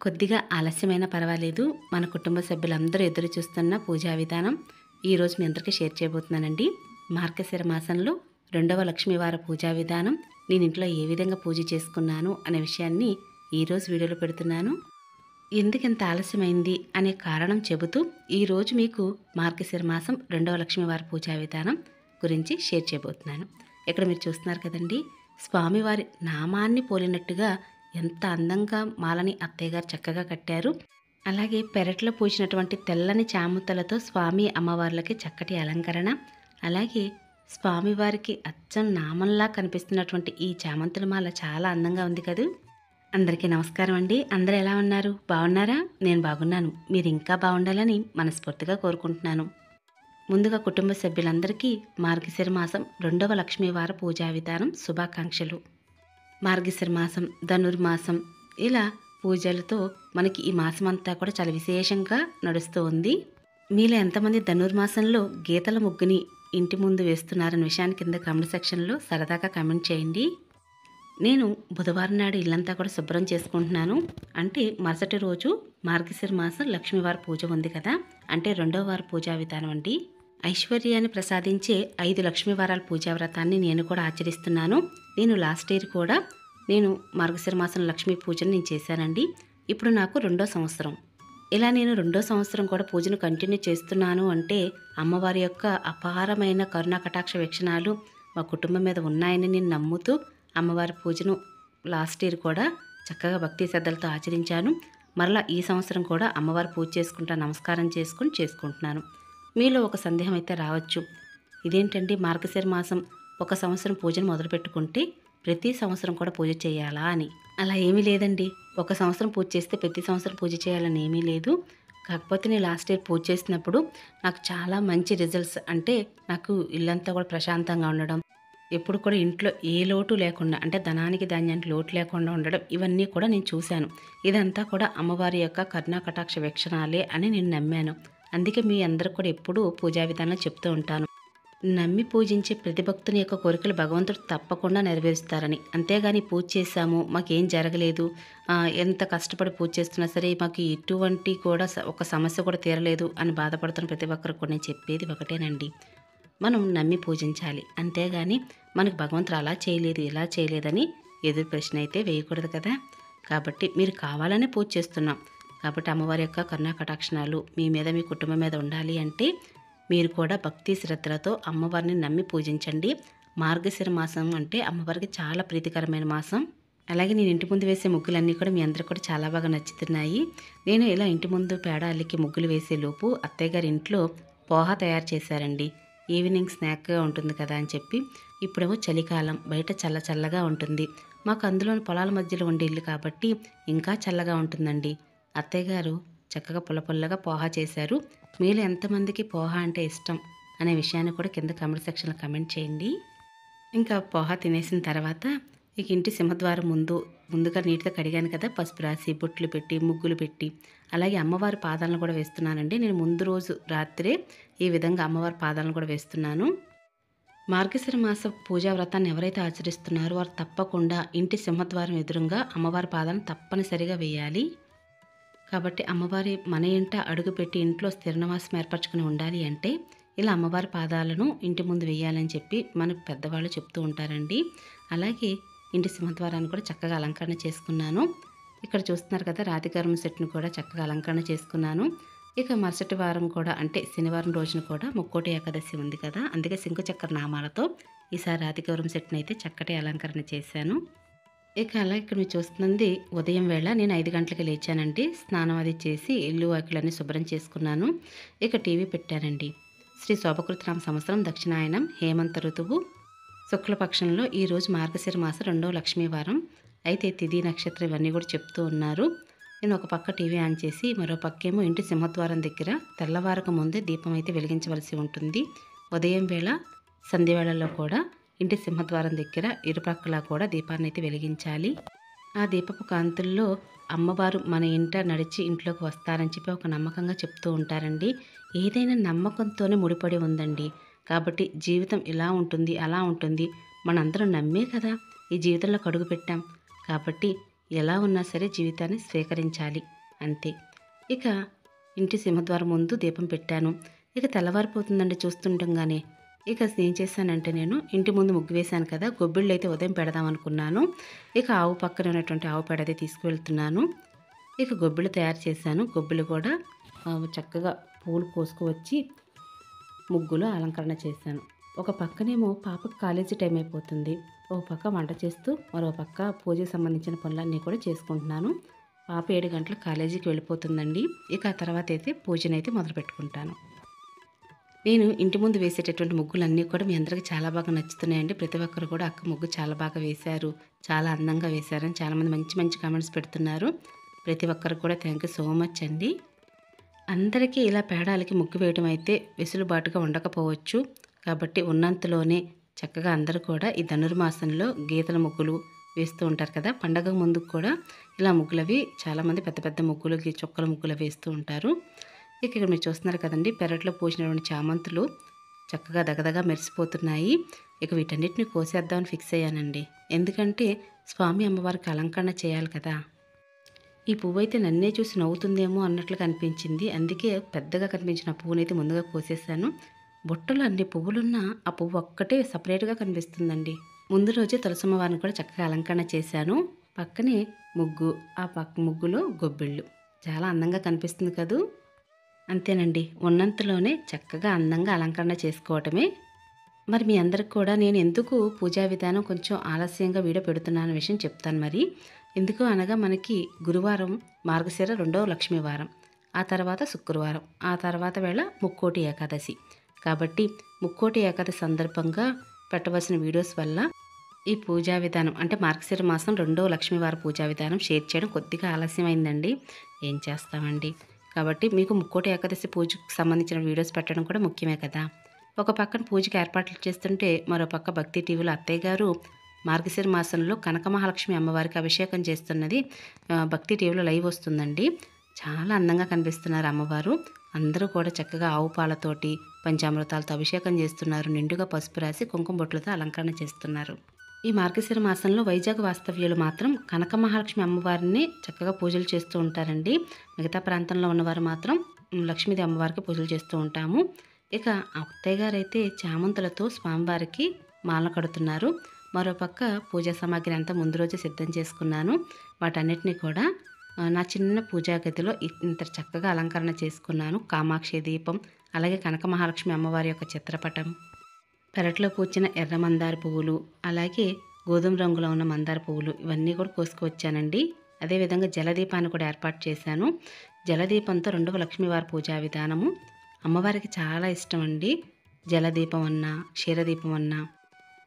కొద్దిగా ఆలస్యమైనా పర్వాలేదు. మన కుటుంబ సభ్యులందరూ ఎదురు చూస్తున్న పూజా విధానం ఈరోజు మీ అందరికీ షేర్ చేయబోతున్నానండి. మార్గశిర మాసంలో రెండవ లక్ష్మీవార పూజా విధానం నేను ఇంట్లో ఏ విధంగా పూజ చేసుకున్నాను అనే విషయాన్ని ఈరోజు వీడియోలో పెడుతున్నాను. ఎందుకింత ఆలస్యమైంది అనే కారణం చెబుతూ ఈరోజు మీకు మార్గశిర మాసం రెండవ లక్ష్మీవార పూజా విధానం గురించి షేర్ చేయబోతున్నాను. ఇక్కడ మీరు చూస్తున్నారు కదండి, స్వామివారి నామాన్ని పోలినట్టుగా ఎంత అందంగా మాలని అత్తయ్య గారు చక్కగా కట్టారు. అలాగే పెరట్లో పూసినటువంటి తెల్లని చామంతులతో స్వామి అమ్మవార్లకి చక్కటి అలంకరణ, అలాగే స్వామివారికి అచ్చం నామంలా కనిపిస్తున్నటువంటి ఈ చామంతుల మాల చాలా అందంగా ఉంది కదూ. అందరికీ నమస్కారం అండి. అందరూ ఎలా ఉన్నారు? బాగున్నారా? నేను బాగున్నాను. మీరు ఇంకా బాగుండాలని మనస్ఫూర్తిగా కోరుకుంటున్నాను. ముందుగా కుటుంబ సభ్యులందరికీ మార్గశిర మాసం రెండవ లక్ష్మీవార పూజా విధానం శుభాకాంక్షలు. మార్గశిర మాసం, ధనుర్మాసం ఇలా పూజలతో మనకి ఈ మాసం అంతా కూడా చాలా విశేషంగా నడుస్తూ ఉంది. మీలో ఎంతమంది ధనుర్మాసంలో గీతల ముగ్గుని ఇంటి ముందు వేస్తున్నారన్న విషయాన్ని కింద కామెంట్ సెక్షన్లో సరదాగా కామెంట్ చేయండి. నేను బుధవారం నాడు ఇల్లంతా కూడా శుభ్రం చేసుకుంటున్నాను. అంటే మరుసటి రోజు మార్గశిర మాసం లక్ష్మీవారి పూజ ఉంది కదా, అంటే రెండవ వార పూజా విధానం అండి. ఐశ్వర్యాన్ని ప్రసాదించే 5 లక్ష్మీవారాల పూజా వ్రతాన్ని నేను కూడా ఆచరిస్తున్నాను. నేను లాస్ట్ ఇయర్ కూడా మార్గశిర మాసం లక్ష్మీ పూజను నేను చేశానండి. ఇప్పుడు నాకు 2వ సంవత్సరం. ఇలా నేను 2వ సంవత్సరం కూడా పూజను కంటిన్యూ చేస్తున్నాను అంటే అమ్మవారి యొక్క అపారమైన కరుణా కటాక్ష వీక్షణాలు మా కుటుంబం మీద ఉన్నాయని నేను నమ్ముతూ అమ్మవారి పూజను లాస్ట్ ఇయర్ కూడా చక్కగా భక్తి శ్రద్ధలతో ఆచరించాను. మరలా ఈ సంవత్సరం కూడా అమ్మవారి పూజ చేసుకుంటా నమస్కారం చేసుకుంటున్నాను. మీలో ఒక సందేహం అయితే రావచ్చు, ఇదేంటండి మార్గశిర మాసం ఒక సంవత్సరం పూజను మొదలు పెట్టుకుంటే ప్రతి సంవత్సరం కూడా పూజ చేయాలా అని. అలా ఏమీ లేదండి. ఒక సంవత్సరం పూజ చేస్తే ప్రతి సంవత్సరం పూజ చేయాలని ఏమీ లేదు. కాకపోతే నేను లాస్ట్ ఇయర్ పూజ చేసినప్పుడు నాకు చాలా మంచి రిజల్ట్స్, అంటే నాకు ఇల్లంతా కూడా ప్రశాంతంగా ఉండడం, ఎప్పుడు కూడా ఇంట్లో ఏ లోటు లేకుండా, అంటే ధనానికి ధాన్యానికి లోటు లేకుండా ఉండడం, ఇవన్నీ కూడా నేను చూశాను. ఇదంతా కూడా అమ్మవారి యొక్క కరుణా కటాక్ష వీక్షణాలే అని నేను నమ్మాను. అందుకే మీ అందరూ కూడా ఎప్పుడూ పూజా విధానం చెప్తూ ఉంటాను. నమ్మి పూజించే ప్రతి భక్తుని యొక్క కోరికలు భగవంతుడు తప్పకుండా నెరవేరుస్తారని. అంతేగాని పూజ చేశాము మాకేం జరగలేదు, ఎంత కష్టపడి పూజ చేస్తున్నా సరే మాకు ఎటువంటి కూడా ఒక సమస్య కూడా తీరలేదు అని బాధపడుతున్న ప్రతి ఒక్కరికి కూడా నేను చెప్పేది ఒకటేనండి, మనం నమ్మి పూజించాలి. అంతేగాని మనకు భగవంతుడు అలా చేయలేదు ఇలా చేయలేదని ఎదురు ప్రశ్న అయితే వేయకూడదు కదా. కాబట్టి మీరు కావాలనే పూజ చేస్తున్నాం కాబట్టి అమ్మవారి యొక్క కరుణా కటాక్షణాలు మీ మీద మీ కుటుంబం మీద ఉండాలి అంటే మీరు కూడా భక్తి శ్రద్ధలతో అమ్మవారిని నమ్మి పూజించండి. మార్గశిర మాసం అంటే అమ్మవారికి చాలా ప్రీతికరమైన మాసం. అలాగే నేను ఇంటి ముందు వేసే ముగ్గులన్నీ కూడా మీ అందరికీ కూడా చాలా బాగా నచ్చుతున్నాయి. నేను ఇలా ఇంటి ముందు పేడ అల్లికి ముగ్గులు వేసే లోపు అత్తయ్య గారి ఇంట్లో పోహా తయారు చేశారండి. ఈవినింగ్ స్నాక్గా ఉంటుంది కదా అని చెప్పి. ఇప్పుడేమో చలికాలం, బయట చల్లగా ఉంటుంది. మాకు అందులోని పొలాల మధ్యలో ఉండే ఇల్లు కాబట్టి ఇంకా చల్లగా ఉంటుందండి. అత్తయ్య గారు చక్కగా పుల్లగా పోహా చేశారు. మీలో ఎంతమందికి పోహా అంటే ఇష్టం అనే విషయాన్ని కూడా కింద కామెంట్ సెక్షన్లో కామెంట్ చేయండి. ఇంకా పోహా తినేసిన తర్వాత ఇక ఇంటి సింహద్వారం ముందుగా నీట్గా కడిగాను కదా, పసుపు రాసి బొట్లు పెట్టి ముగ్గులు పెట్టి, అలాగే అమ్మవారి పాదాలను కూడా వేస్తున్నానండి. నేను ముందు రోజు రాత్రే ఈ విధంగా అమ్మవారి పాదాలను కూడా వేస్తున్నాను. మార్గశిర మాస పూజా వ్రతాన్ని ఎవరైతే ఆచరిస్తున్నారో వారు తప్పకుండా ఇంటి సింహద్వారం ఎదురుగా అమ్మవారి పాదాలను తప్పనిసరిగా వేయాలి. కాబట్టి అమ్మవారి మన ఇంట అడుగుపెట్టి ఇంట్లో స్థిర నివాసం ఏర్పరచుకుని ఉండాలి అంటే ఇలా అమ్మవారి పాదాలను ఇంటి ముందు వేయాలని చెప్పి మన పెద్దవాళ్ళు చెప్తూ ఉంటారండి. అలాగే ఇంటి సింహద్వారాన్ని కూడా చక్కగా అలంకరణ చేసుకున్నాను. ఇక్కడ చూస్తున్నారు కదా, రాతిగర్మ సెట్ను కూడా చక్కగా అలంకరణ చేసుకున్నాను. ఇక మరుసటి వారం కూడా అంటే శనివారం రోజున కూడా ముక్కోటి ఏకాదశి ఉంది కదా, అందుకే శంకుచక్ర నామాలతో ఈసారి రాతిగౌరం సెట్ని అయితే చక్కటి అలంకరణ చేశాను. ఇక అలా ఇక్కడ మీరు చూస్తుంది ఉదయం వేళ నేను 5 గంటలకి లేచానండి. స్నానం అది చేసి ఇల్లు వాకిలన్నీ శుభ్రం చేసుకున్నాను. ఇక టీవీ పెట్టానండి. శ్రీ శోభకృతనామ సంవత్సరం దక్షిణాయనం హేమంత ఋతువు శుక్లపక్షంలో ఈరోజు మార్గశిర మాసం 2వ లక్ష్మీవారం. అయితే తిథి నక్షత్రం ఇవన్నీ కూడా చెప్తూ ఉన్నారు. నేను ఒక పక్క టీవీ ఆన్ చేసి మరో పక్కేమో ఇంటి సింహద్వారం దగ్గర తెల్లవారక ముందే దీపం అయితే వెలిగించవలసి ఉంటుంది. ఉదయం వేళ సంధ్య వేళల్లో కూడా ఇంటి సింహద్వారం దగ్గర ఇరుపక్కలా కూడా దీపాన్ని అయితే వెలిగించాలి. ఆ దీపపు కాంతుల్లో అమ్మవారు మన ఇంట నడిచి ఇంట్లోకి వస్తారని చెప్పి ఒక నమ్మకంగా చెప్తూ ఉంటారండి. ఏదైనా నమ్మకంతోనే ముడిపడి ఉందండి. కాబట్టి జీవితం ఇలా ఉంటుంది అలా ఉంటుంది, మనందరం నమ్మే కదా ఈ జీవితంలోకి అడుగు పెట్టాం. కాబట్టి ఎలా ఉన్నా సరే జీవితాన్ని స్వీకరించాలి అంతే. ఇక ఇంటి సింహద్వారం ముందు దీపం పెట్టాను. ఇక తెల్లవారిపోతుందండి చూస్తుండగానే. ఇక ఏం చేశానంటే నేను ఇంటి ముందు ముగ్గు వేశాను కదా, గొబ్బిళ్ళు అయితే ఉదయం పెడదాం అనుకున్నాను. ఇక ఆవు పక్కన ఉన్నటువంటి ఆవు పేడ అయితే తీసుకువెళ్తున్నాను. ఇక గొబ్బిళ్ళు తయారు చేశాను. గొబ్బిళ్ళు కూడా చక్కగా పూలు కోసుకువచ్చి ముగ్గులో అలంకరణ చేశాను. ఒక పక్కనేమో పాపకు కాలేజీ టైం అయిపోతుంది. ఒక పక్క వంట చేస్తూ మరో పక్క పూజకి సంబంధించిన పనులన్నీ కూడా చేసుకుంటున్నాను. పాప 7 గంటలకు కాలేజీకి వెళ్ళిపోతుందండి. ఇక ఆ తర్వాత అయితే పూజనైతే మొదలు పెట్టుకుంటాను. నేను ఇంటి ముందు వేసేటటువంటి ముగ్గులన్నీ కూడా మీ అందరికీ చాలా బాగా నచ్చుతున్నాయండి. ప్రతి ఒక్కరు కూడా అక్క ముగ్గు చాలా బాగా వేశారు, చాలా అందంగా వేశారని చాలామంది మంచి మంచి కామెంట్స్ పెడుతున్నారు. ప్రతి ఒక్కరికి కూడా థ్యాంక్ యూ సో మచ్ అండి. అందరికీ ఇలా పేడాలకి ముగ్గు వేయడం అయితే వెసులుబాటుగా ఉండకపోవచ్చు. కాబట్టి ఉన్నంతలోనే చక్కగా అందరూ కూడా ఈ ధనుర్మాసంలో గీతల ముగ్గులు వేస్తూ ఉంటారు కదా, పండగ ముందుకు కూడా ఇలా ముగ్గులవి చాలామంది పెద్ద పెద్ద ముగ్గులు చుక్కల ముగ్గులు వేస్తూ ఉంటారు. ఇక ఇక్కడ మీరు చూస్తున్నారు కదండి, పెరట్లో పూసినటువంటి చామంతులు చక్కగా దగదగా మెరిసిపోతున్నాయి. ఇక వీటన్నిటిని కోసేద్దామని ఫిక్స్ అయ్యానండి. ఎందుకంటే స్వామి అమ్మవారికి అలంకరణ చేయాలి కదా. ఈ పువ్వు అయితే నన్నే చూసి నవ్వుతుందేమో అన్నట్లుగా అనిపించింది. అందుకే పెద్దగా కనిపించిన పువ్వునైతే ముందుగా కోసేసాను. బుట్టలో అన్ని పువ్వులున్నా ఆ పువ్వు ఒక్కటే సపరేట్గా కనిపిస్తుందండి. ముందు రోజే తులసమ్మవారిని కూడా చక్కగా అలంకరణ చేశాను. పక్కనే ముగ్గు, ఆ పక్క ముగ్గులో గొబ్బిళ్ళు చాలా అందంగా కనిపిస్తుంది కదూ. అంతేనండి, ఉన్నంతలోనే చక్కగా అందంగా అలంకరణ చేసుకోవటమే. మరి మీ అందరికి కూడా నేను ఎందుకు పూజా విధానం కొంచెం ఆలస్యంగా వీడియో పెడుతున్నాను విషయం చెప్తాను. మరి ఎందుకు అనగా మనకి గురువారం మార్గశిర 2వ లక్ష్మీవారం, ఆ తర్వాత శుక్రవారం, ఆ తర్వాత వేళ ముక్కోటి ఏకాదశి. కాబట్టి ముక్కోటి ఏకాదశి సందర్భంగా పెట్టవలసిన వీడియోస్ వల్ల ఈ పూజా విధానం అంటే మార్గశిర మాసం 2వ లక్ష్మీవారం పూజా విధానం షేర్ చేయడం కొద్దిగా ఆలస్యమైందండి. ఏం చేస్తామండి. కాబట్టి మీకు ముక్కోటి ఏకాదశి పూజకు సంబంధించిన వీడియోస్ పెట్టడం కూడా ముఖ్యమే కదా. ఒక పక్కన పూజకి ఏర్పాట్లు చేస్తుంటే మరో పక్క భక్తి టీవీలో అత్తయ్య గారు మార్గశిర మాసంలో కనక మహాలక్ష్మి అమ్మవారికి అభిషేకం చేస్తున్నది భక్తి టీవీలో లైవ్ వస్తుందండి. చాలా అందంగా కనిపిస్తున్నారు అమ్మవారు. అందరూ కూడా చక్కగా ఆవు పాలతోటి పంచామృతాలతో అభిషేకం చేస్తున్నారు. నిండుగా పసుపు రాసి కుంకుమ బొట్లతో అలంకరణ చేస్తున్నారు. ఈ మార్గశిర మాసంలో వైజాగ్ వాస్తవ్యులు మాత్రం కనక మహాలక్ష్మి అమ్మవారిని చక్కగా పూజలు చేస్తూ ఉంటారండి. మిగతా ప్రాంతంలో ఉన్నవారు మాత్రం లక్ష్మీదేవి అమ్మవారికి పూజలు చేస్తూ ఉంటాము. ఇక అత్తయ్య గారు అయితే చామంతులతో స్వామివారికి మాల కడుతున్నారు. మరోపక్క పూజా సామాగ్రి అంతా ముందు రోజే సిద్ధం చేసుకున్నాను. వాటన్నిటిని కూడా నా చిన్న పూజా గదిలో ఇంత చక్కగా అలంకరణ చేసుకున్నాను. కామాక్షి దీపం, అలాగే కనక మహాలక్ష్మి అమ్మవారి యొక్క చిత్రపటం, పెరట్లో పూచిన ఎర్ర మందార పువ్వులు, అలాగే గోధుమ రంగులో ఉన్న మందార పువ్వులు ఇవన్నీ కూడా కోసుకువచ్చానండి. అదేవిధంగా జలదీపాన్ని కూడా ఏర్పాటు చేశాను. జలదీపంతో 2వ లక్ష్మీవారి పూజా విధానము అమ్మవారికి చాలా ఇష్టం అండి. జలదీపం అన్నా, క్షీరదీపం అన్నా,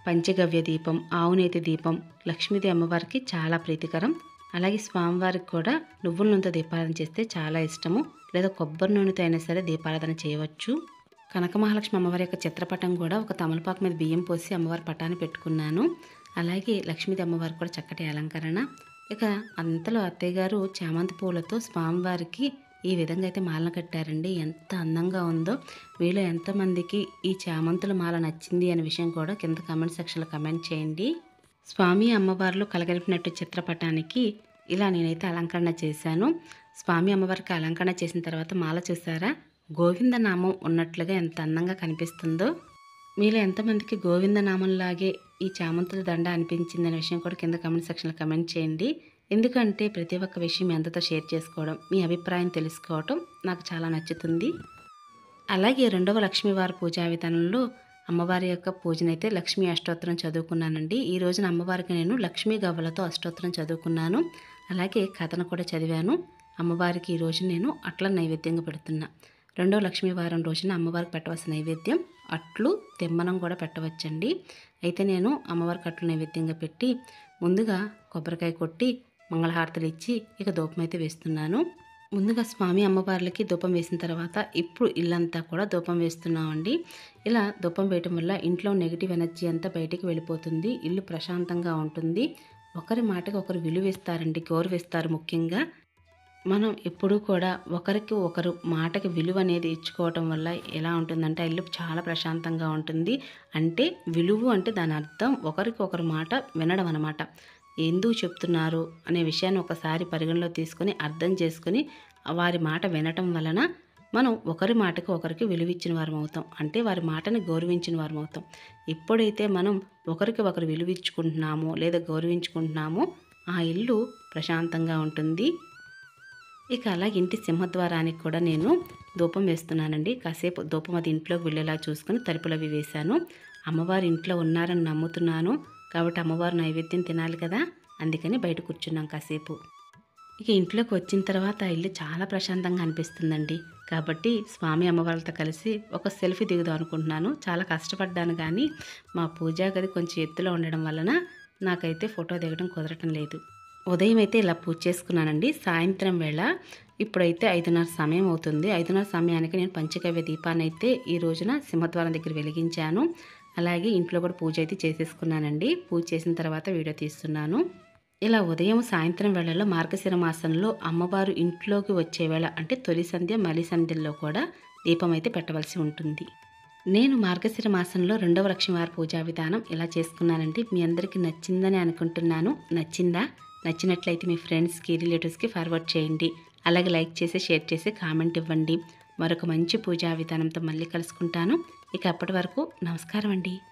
పంచగవ్య దీపం, ఆవునేతి దీపం లక్ష్మీదేవి అమ్మవారికి చాలా ప్రీతికరం. అలాగే స్వామివారికి కూడా నువ్వుల నూనెతో దీపారాధన చేస్తే చాలా ఇష్టము. లేదా కొబ్బరి నూనెతో అయినా సరే దీపారాధన చేయవచ్చు. కనక మహాలక్ష్మి అమ్మవారి యొక్క చిత్రపటం కూడా ఒక తమలపాకు మీద బియ్యం పోసి అమ్మవారి పటాన్ని పెట్టుకున్నాను. అలాగే లక్ష్మీదేవి అమ్మవారికి కూడా చక్కటి అలంకరణ. ఇక అంతలో అత్తయ్య గారు చామంతి పూలతో స్వామివారికి ఈ విధంగా అయితే మాలను కట్టారండి. ఎంత అందంగా ఉందో. మీలో ఎంతమందికి ఈ చామంతుల మాల నచ్చింది అనే విషయం కూడా కింద కామెంట్ సెక్షన్లో కామెంట్ చేయండి. స్వామి అమ్మవార్లు కలగలిపినట్టు చిత్రపటానికి ఇలా నేనైతే అలంకరణ చేశాను. స్వామి అమ్మవారికి అలంకరణ చేసిన తర్వాత మాల చూసారా, గోవింద నామం ఉన్నట్లుగా ఎంత అందంగా కనిపిస్తుందో. మీలో ఎంతమందికి గోవింద నామంలాగే ఈ చామంతుల దండ అనిపించిందనే విషయం కూడా కింద కామెంట్ సెక్షన్లో కామెంట్ చేయండి. ఎందుకంటే ప్రతి ఒక్క విషయం మీ అందరితో షేర్ చేసుకోవడం, మీ అభిప్రాయం తెలుసుకోవటం నాకు చాలా నచ్చుతుంది. అలాగే 2వ లక్ష్మీవారి పూజా విధానంలో అమ్మవారి యొక్క పూజనైతే లక్ష్మీ అష్టోత్తరం చదువుకున్నానండి. ఈ రోజున అమ్మవారికి నేను లక్ష్మీ గవ్వలతో అష్టోత్తరం చదువుకున్నాను. అలాగే కథను కూడా చదివాను. అమ్మవారికి ఈ రోజు నేను అట్ల నైవేద్యంగా పెడుతున్నా. 2వ లక్ష్మీవారం రోజున అమ్మవారికి పెట్టవలసిన నైవేద్యం అట్లు, తెమ్మనం కూడా పెట్టవచ్చండి. అయితే నేను అమ్మవారికి అట్లు నైవేద్యంగా పెట్టి ముందుగా కొబ్బరికాయ కొట్టి మంగళహారతులు ఇచ్చి ఇక ధూపం అయితే వేస్తున్నాను. ముందుగా స్వామి అమ్మవార్లకి ధూపం వేసిన తర్వాత ఇప్పుడు ఇల్లంతా కూడా ధూపం వేస్తున్నామండి. ఇలా ధూపం వేయటం వల్ల ఇంట్లో నెగిటివ్ ఎనర్జీ అంతా బయటికి వెళ్ళిపోతుంది. ఇల్లు ప్రశాంతంగా ఉంటుంది. ఒకరి మాటకి ఒకరు విలువిస్తారండి, గౌరవిస్తారు. ముఖ్యంగా మనం ఎప్పుడూ కూడా ఒకరికి ఒకరు మాటకి విలువ అనేది ఇచ్చుకోవటం వల్ల ఎలా ఉంటుందంటే ఇల్లు చాలా ప్రశాంతంగా ఉంటుంది. అంటే విలువ అంటే దాని అర్థం ఒకరికి ఒకరు మాట వినడం అన్నమాట. ఎందుకు చెప్తున్నారు అనే విషయాన్ని ఒకసారి పరిగణలో తీసుకొని అర్థం చేసుకొని వారి మాట వినటం వలన మనం ఒకరి మాటకు ఒకరికి విలువిచ్చిన వారం అవుతాం. అంటే వారి మాటని గౌరవించిన వారం అవుతాం. ఎప్పుడైతే మనం ఒకరికి ఒకరు విలువించుకుంటున్నామో లేదా గౌరవించుకుంటున్నామో ఆ ఇల్లు ప్రశాంతంగా ఉంటుంది. ఇక అలా ఇంటి సింహద్వారానికి కూడా నేను ధూపం వేస్తున్నానండి. కాసేపు ధూపం అది ఇంట్లోకి వెళ్ళేలా చూసుకొని తలుపులు అవి వేశాను. అమ్మవారు ఇంట్లో ఉన్నారని నమ్ముతున్నాను కాబట్టి అమ్మవారు నైవేద్యం తినాలి కదా, అందుకని బయట కూర్చున్నాం కాసేపు. ఇక ఇంట్లోకి వచ్చిన తర్వాత ఆ ఇల్లు చాలా ప్రశాంతంగా అనిపిస్తుందండి. కాబట్టి స్వామి అమ్మవారితో కలిసి ఒక సెల్ఫీ దిగుదాం అనుకుంటున్నాను. చాలా కష్టపడ్డాను కానీ మా పూజా గది కొంచెం ఎత్తులో ఉండడం వలన నాకైతే ఫోటో దిగడం కుదరటం లేదు. ఉదయం అయితే ఇలా పూజ చేసుకున్నానండి. సాయంత్రం వేళ ఇప్పుడైతే 5:30 సమయం అవుతుంది. 5:30 సమయానికి నేను పంచగవ్య దీపాన్ని అయితే ఈ రోజున సింహద్వారం దగ్గర వెలిగించాను. అలాగే ఇంట్లో కూడా పూజ అయితే చేసేసుకున్నానండి. పూజ చేసిన తర్వాత వీడియో తీస్తున్నాను. ఇలా ఉదయం సాయంత్రం వేళల్లో మార్గశిర మాసంలో అమ్మవారు ఇంట్లోకి వచ్చే వేళ అంటే తొలి సంధ్య మలి సంధ్యల్లో కూడా దీపం అయితే పెట్టవలసి ఉంటుంది. నేను మార్గశిర మాసంలో 2వ లక్ష్మీవారి పూజా విధానం ఇలా చేసుకున్నానండి. మీ అందరికీ నచ్చిందని అనుకుంటున్నాను. నచ్చిందా? నచ్చినట్లయితే మీ ఫ్రెండ్స్కి రిలేటివ్స్కి ఫార్వర్డ్ చేయండి. అలాగే లైక్ చేసి షేర్ చేసి కామెంట్ ఇవ్వండి. మరొక మంచి పూజా విధానంతో మళ్ళీ కలుసుకుంటాను. ఇక అప్పటి వరకు నమస్కారం అండి.